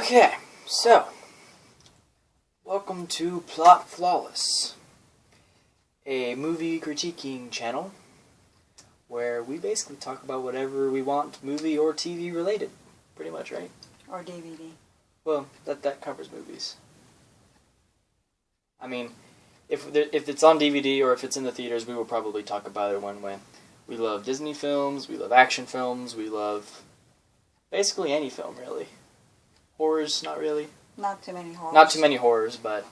Okay, so, welcome to PlotFlawless, a movie critiquing channel where we basically talk about whatever we want, movie or TV related, pretty much, right? Or DVD. Well, that covers movies. I mean, if it's on DVD or if it's in the theaters, we will probably talk about it one way. We love Disney films, we love action films, we love basically any film, really. Horrors, not really. Not too many horrors. Not too many horrors, but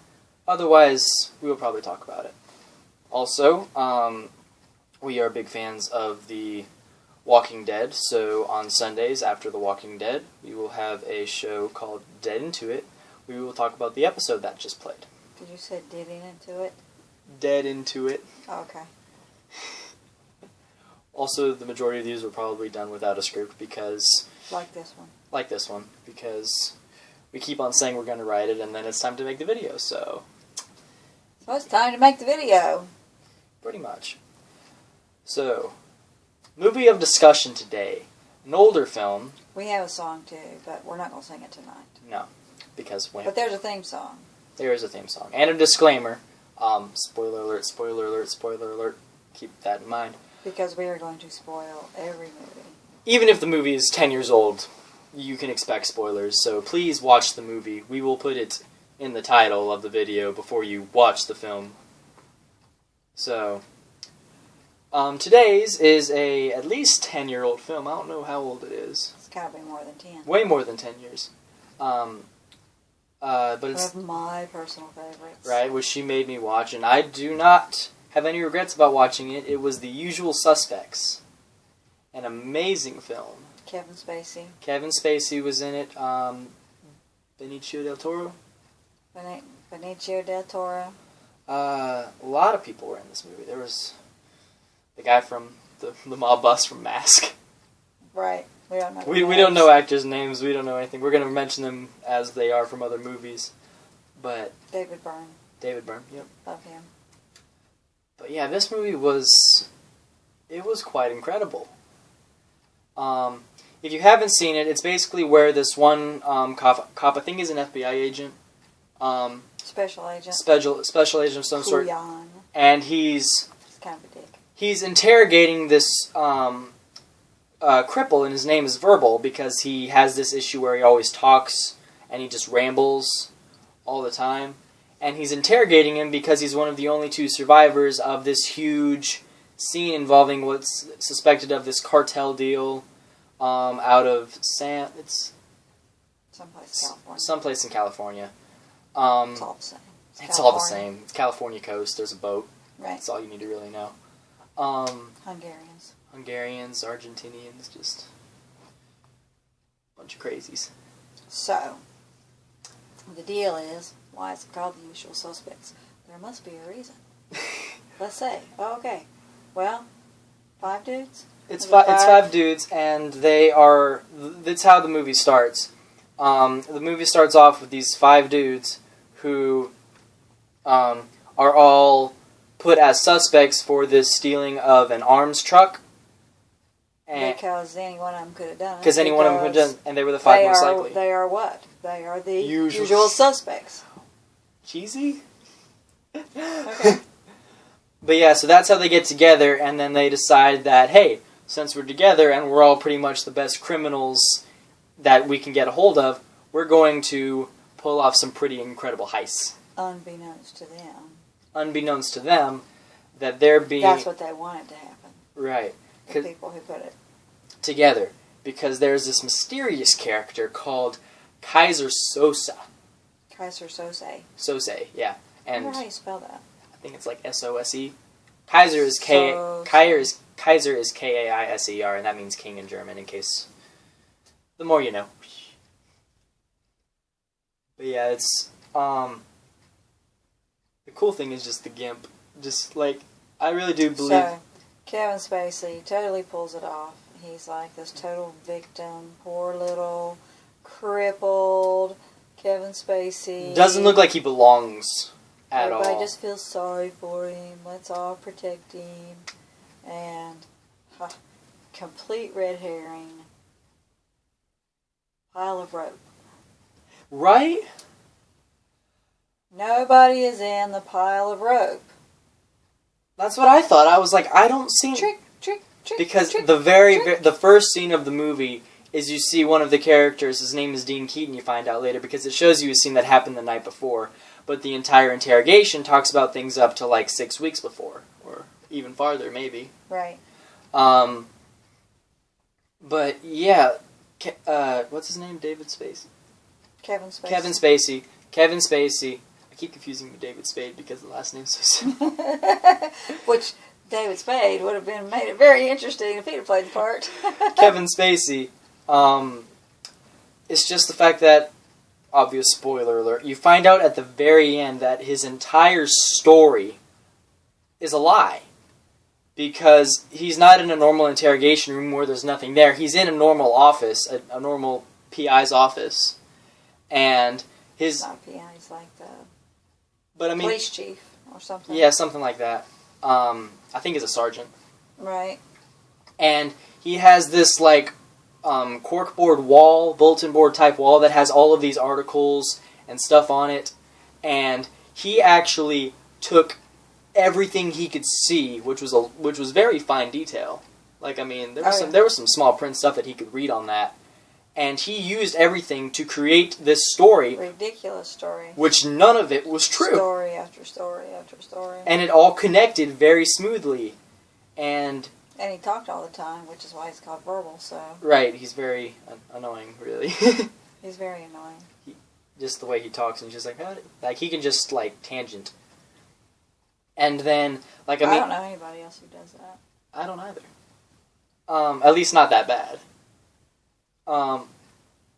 otherwise, we will probably talk about it. Also, we are big fans of The Walking Dead, so on Sundays after The Walking Dead, we will have a show called Dead Into It. We will talk about the episode that just played. Did you say digging into it? Dead Into It. Oh, okay. Also, the majority of these were probably done without a script because... Like this one. Like this one, because we keep on saying we're going to write it, and then it's time to make the video, so... So it's time to make the video. Pretty much. So, movie of discussion today. An older film. We have a song too, but we're not going to sing it tonight. No, because when... But there's a theme song. There is a theme song. And a disclaimer. Spoiler alert, spoiler alert, spoiler alert. Keep that in mind. Because we are going to spoil every movie. Even if the movie is 10 years old, you can expect spoilers, so please watch the movie. We will put it in the title of the video before you watch the film. So, today's is a at least 10-year-old film. I don't know how old it is. It's got to be more than 10. Way more than 10 years. But it's... One of my personal favorites. Right, which she made me watch, and I do not have any regrets about watching it. It was The Usual Suspects. An amazing film. Kevin Spacey. Kevin Spacey was in it. Benicio del Toro. Benicio del Toro. A lot of people were in this movie. There was the guy from the mob boss from Mask. Right. We don't know. We don't know actors' names. We don't know anything. We're going to mention them as they are from other movies. But David Byrne. David Byrne. Yep. Love him. But yeah, this movie was quite incredible. If you haven't seen it, it's basically where this one cop, I think he's an FBI agent. Special agent. Special agent of some sort. And he's kind of a dick. He's interrogating this cripple, and his name is Verbal, because he has this issue where he always talks, and he just rambles all the time. And he's interrogating him because he's one of the only two survivors of this huge scene involving what's suspected of this cartel deal out of it's someplace in California. It's all the same. It's all the same. It's California coast. There's a boat. Right. That's all you need to really know. Hungarians, Argentinians, just a bunch of crazies. So, the deal is, why is it called The Usual Suspects? There must be a reason. Let's say, okay, well, 5 dudes? It's five dudes, and they are... That's how the movie starts. The movie starts off with these 5 dudes who are all put as suspects for this stealing of an arms truck. Because any one of them could have done it. Because any one of them could have done it, and they were the 5 most likely. They are what? They are the usual suspects. Cheesy? Okay. But yeah, so that's how they get together, and then they decide that, hey, since we're together and we're all pretty much the best criminals that we can get a hold of, we're going to pull off some pretty incredible heists. Unbeknownst to them. Unbeknownst to them, that they're being... That's what they wanted to happen. Right. The people who put it together. Because there's this mysterious character called Kaiser Sosa. Kaiser Sose. Sose, yeah. And I wonder how you spell that. I think it's like S-O-S-E. Kaiser is Kaiser is K-A-I-S-E-R, and that means king in German, in case... The more you know. But yeah, it's... The cool thing is just the gimp. Just, like, I really do believe... So, Kevin Spacey totally pulls it off. He's like this total victim, poor little, crippled Kevin Spacey. Doesn't look like he belongs at all. Everybody just feels sorry for him. Let's all protect him. And complete red herring. Pile of rope. Right? Nobody is in the pile of rope. That's what I thought. I was like, I don't see... Trick. Because trick, the first scene of the movie is you see one of the characters, his name is Dean Keaton, you find out later, because it shows you a scene that happened the night before. But the entire interrogation talks about things up to like 6 weeks before. Or even farther, maybe. Right. But, yeah... what's his name? David Spacey? Kevin Spacey. Kevin Spacey. I keep confusing him with David Spade because the last name's so simple. Which David Spade would have made it very interesting if he'd have played the part. Kevin Spacey. It's just the fact that, obvious spoiler alert, you find out at the very end that his entire story is a lie. Because he's not in a normal interrogation room where there's nothing there. He's in a normal office, a normal PI's office. And his... Not a PI, he's like the police chief or something. Yeah, something like that. I think he's a sergeant. Right. And he has this, like, corkboard wall, bulletin board type wall that has all of these articles and stuff on it. And he actually took everything he could see, which was very fine detail. Like, I mean, there was some small print stuff that he could read on that. And he used everything to create this story. Ridiculous story. Which none of it was true. Story after story after story. And it all connected very smoothly. And he talked all the time, which is why he's called verbal, so... Right, he's very annoying, really. He's very annoying. Just the way he talks, and just like, he can just, like, tangent. And then, like, I don't know anybody else who does that. I don't either. At least not that bad.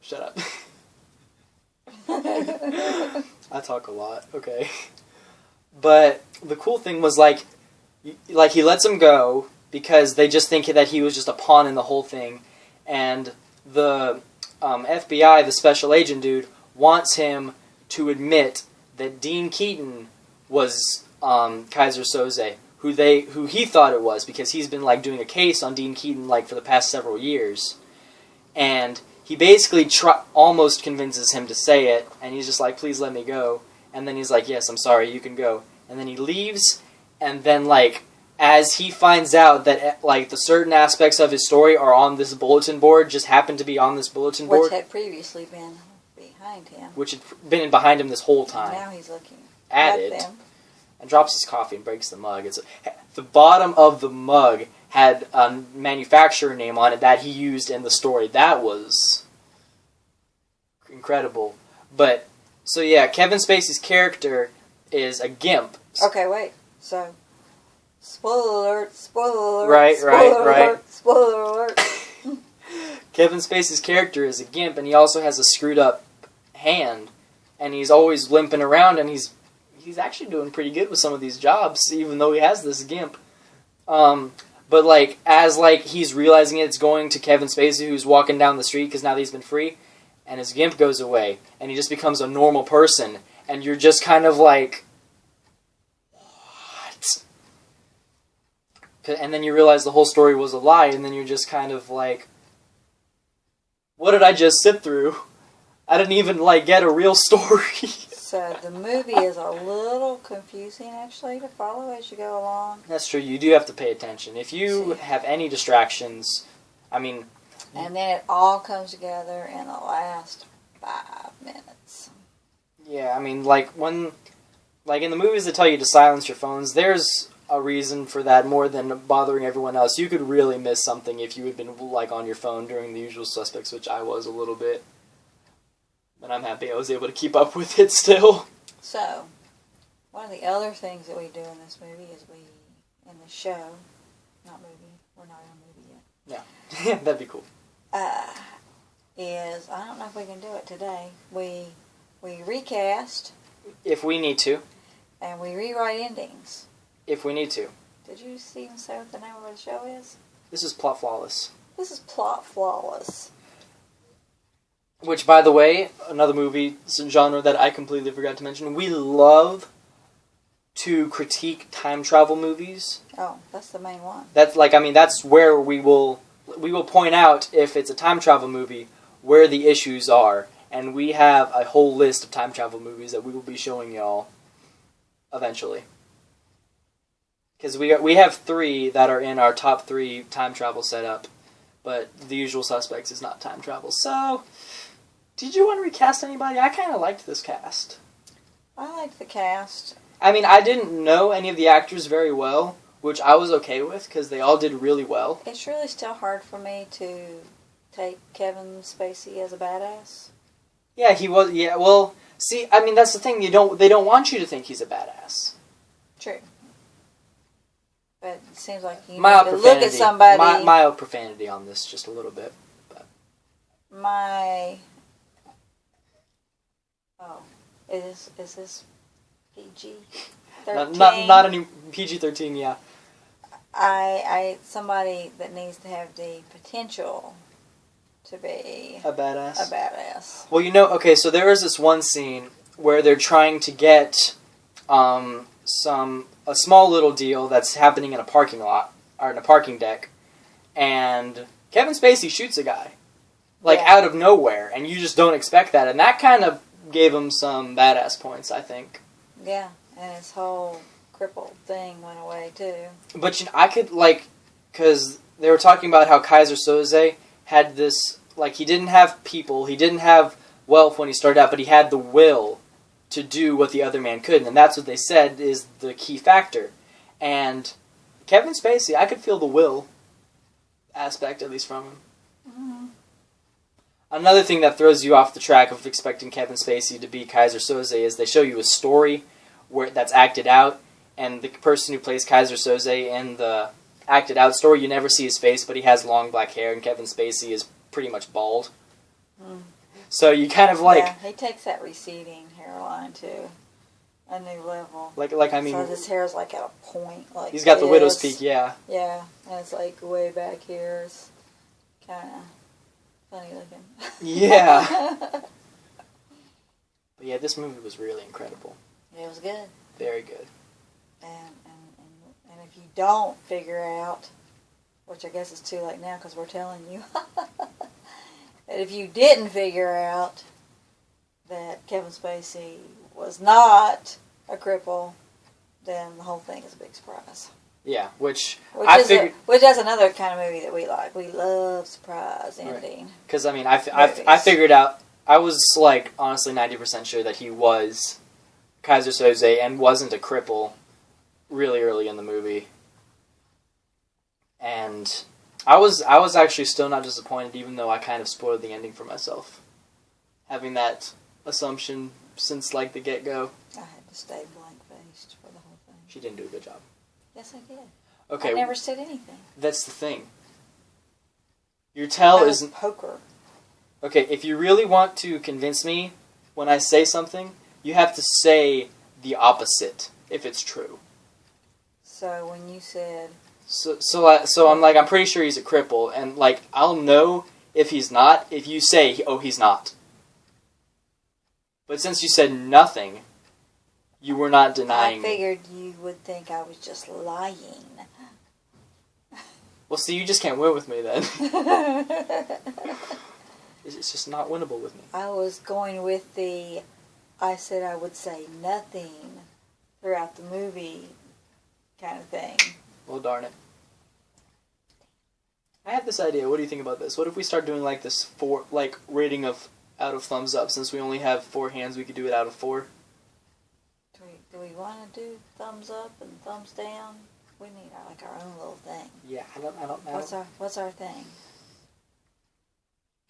Shut up. I talk a lot, okay. But the cool thing was, like, he lets him go because they just think that he was just a pawn in the whole thing. And the FBI, the special agent dude, wants him to admit that Dean Keaton was Kaiser Soze, who he thought it was, because he's been, like, doing a case on Dean Keaton, like, for the past several years. And he basically almost convinces him to say it, and he's just like, please let me go. And then he's like, yes, I'm sorry, you can go. And then he leaves, and then, like, as he finds out that, like, the certain aspects of his story are on this bulletin board, just happen to be on this bulletin board. Which had previously been behind him. Which had been behind him this whole time. And now he's looking at it. And drops his coffee and breaks the mug. The bottom of the mug had a manufacturer name on it that he used in the story. That was incredible. But, so yeah, Kevin Spacey's character is a gimp. Okay, wait. So, spoiler alert, Right. spoiler alert. Kevin Spacey's character is a gimp, and he also has a screwed up hand. And he's always limping around, and he's actually doing pretty good with some of these jobs, even though he has this gimp. But, like, as, like, he's realizing it's going to Kevin Spacey, who's walking down the street because now that he's been free, and his gimp goes away, and he just becomes a normal person, and you're just kind of like, what? And then you realize the whole story was a lie, and then you're just kind of like, what did I just sit through? I didn't even, like, get a real story. So the movie is a little confusing, actually, to follow as you go along. That's true. You do have to pay attention. If you have any distractions, I mean... And then it all comes together in the last 5 minutes. Yeah, I mean, like, when... Like, in the movies that tell you to silence your phones, there's a reason for that more than bothering everyone else. You could really miss something if you had been, like, on your phone during The Usual Suspects, which I was a little bit. But I'm happy I was able to keep up with it still. So, one of the other things that we do in this movie is in the show, not movie, we're not in a movie yet. Yeah, that'd be cool. Is, I don't know if we can do it today, we recast. If we need to. And we rewrite endings. If we need to. Did you even say what the name of the show is? This is PlotFlawless. This is PlotFlawless. Which, by the way, another movie genre that I completely forgot to mention. We love to critique time travel movies. Oh, that's the main one. That's like, I mean, that's where we will point out if it's a time travel movie where the issues are, and we have a whole list of time travel movies that we will be showing y'all eventually. Because we have 3 that are in our top 3 time travel setup, but The Usual Suspects is not time travel. So, did you want to recast anybody? I kind of liked this cast. I liked the cast. I mean, I didn't know any of the actors very well, which I was okay with, because they all did really well. It's really still hard for me to take Kevin Spacey as a badass. Yeah, he was. Yeah, well, see, I mean, that's the thing. They don't want you to think he's a badass. True. But it seems like you Mild need to look at somebody. Mild profanity on this, just a little bit. But. Is this PG-13? Not any PG-13. Yeah. Somebody that needs to have the potential to be a badass. A badass. Well, okay, so there is this one scene where they're trying to get a small little deal that's happening in a parking lot or in a parking deck, and Kevin Spacey shoots a guy out of nowhere, and you just don't expect that, and that kind of gave him some badass points, I think. Yeah, and his whole crippled thing went away too. But I could because they were talking about how Kaiser Soze had this, he didn't have people, he didn't have wealth when he started out, but he had the will to do what the other man couldn't, and that's what they said is the key factor. And Kevin Spacey, I could feel the will aspect, at least from him. Mm-hmm. Another thing that throws you off the track of expecting Kevin Spacey to be Kaiser Soze is they show you a story that's acted out, and the person who plays Kaiser Soze in the acted out story, you never see his face, but he has long black hair, and Kevin Spacey is pretty much bald. Mm. So you kind of Yeah, he takes that receding hairline to a new level. I mean, so his hair is at a point. He's got the widow's peak, yeah. Yeah, and it's way back here. It's kind of funny looking. Yeah. But yeah, this movie was really incredible. It was good. Very good. And if you don't figure out, which I guess is too late now because we're telling you, that if you didn't figure out that Kevin Spacey was not a cripple, then the whole thing is a big surprise. Yeah, which that's another kind of movie that we like. We love surprise ending. Because I figured out, I was honestly 90% sure that he was Kaiser Soze and wasn't a cripple really early in the movie. And I was actually still not disappointed, even though I kind of spoiled the ending for myself, having that assumption since the get-go. I had to stay blank-faced for the whole thing. She didn't do a good job. Yes, I did. Okay. I never said anything. That's the thing. Your tell isn't poker. Okay, if you really want to convince me when I say something, you have to say the opposite if it's true. So when you said... So I'm pretty sure he's a cripple, and I'll know if he's not if you say, he's not. But since you said nothing, you were not denying me. I figured you would think I was just lying. Well, see, you just can't win with me then. It's just not winnable with me. I was going with I said I would say nothing throughout the movie kind of thing. Well, darn it. I have this idea. What do you think about this? What if we start doing this rating of out of thumbs up? Since we only have 4 hands, we could do it out of 4. Do we want to do thumbs up and thumbs down? We need our own little thing. Yeah, I don't know. What's our thing?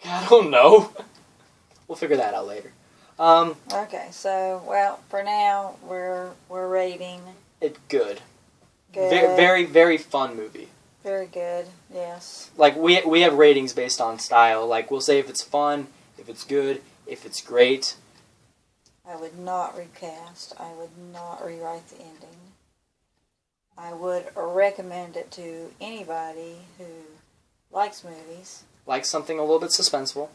I don't know. We'll figure that out later. Okay, so for now we're rating it good. Good. Very, very fun movie. Very good. Yes. We have ratings based on style. We'll say if it's fun, if it's good, if it's great. I would not recast. I would not rewrite the ending. I would recommend it to anybody who likes movies. Likes something a little bit suspenseful.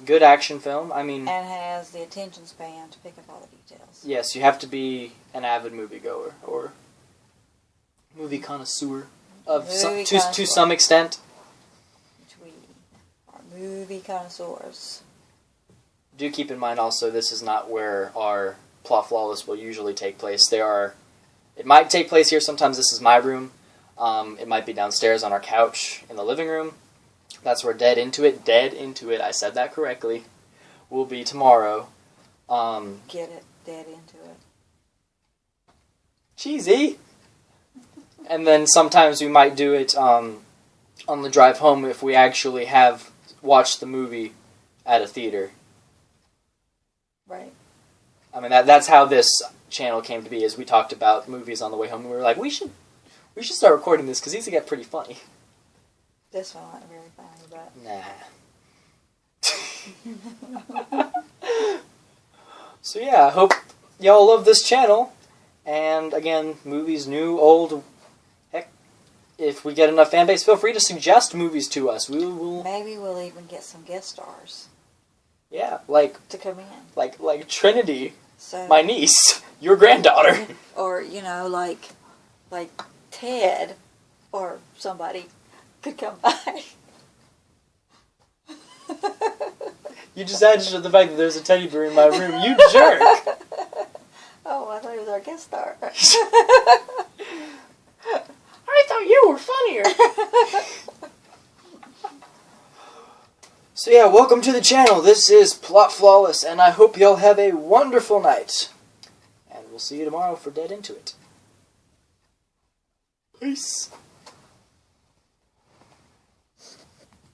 Good action film. And has the attention span to pick up all the details. Yes, you have to be an avid moviegoer or movie connoisseur to some extent. Which we are movie connoisseurs. Do keep in mind also, this is not where our PlotFlawless will usually take place. It might take place here. Sometimes this is my room. It might be downstairs on our couch in the living room. That's where Dead Into It, I said that correctly, will be tomorrow. Get it, Dead Into It. Cheesy! And then sometimes we might do it on the drive home if we actually have watched the movie at a theater. Right. I mean, that's how this channel came to be, is we talked about movies on the way home, and we were like, we should start recording this, because these get pretty funny. This one wasn't very funny, but... Nah. So yeah, I hope y'all love this channel. And again, movies, new, old. Heck, if we get enough fan base, feel free to suggest movies to us. We will. Maybe we'll even get some guest stars. Yeah, like to come in. Like Trinity, so, my niece, your granddaughter. Or like Ted, or somebody could come by. You just added to the fact that there's a teddy bear in my room. You jerk! Oh, I thought he was our guest star. I thought you were funnier. So yeah, welcome to the channel. This is PlotFlawless, and I hope y'all have a wonderful night. And we'll see you tomorrow for Dead Into It. Peace.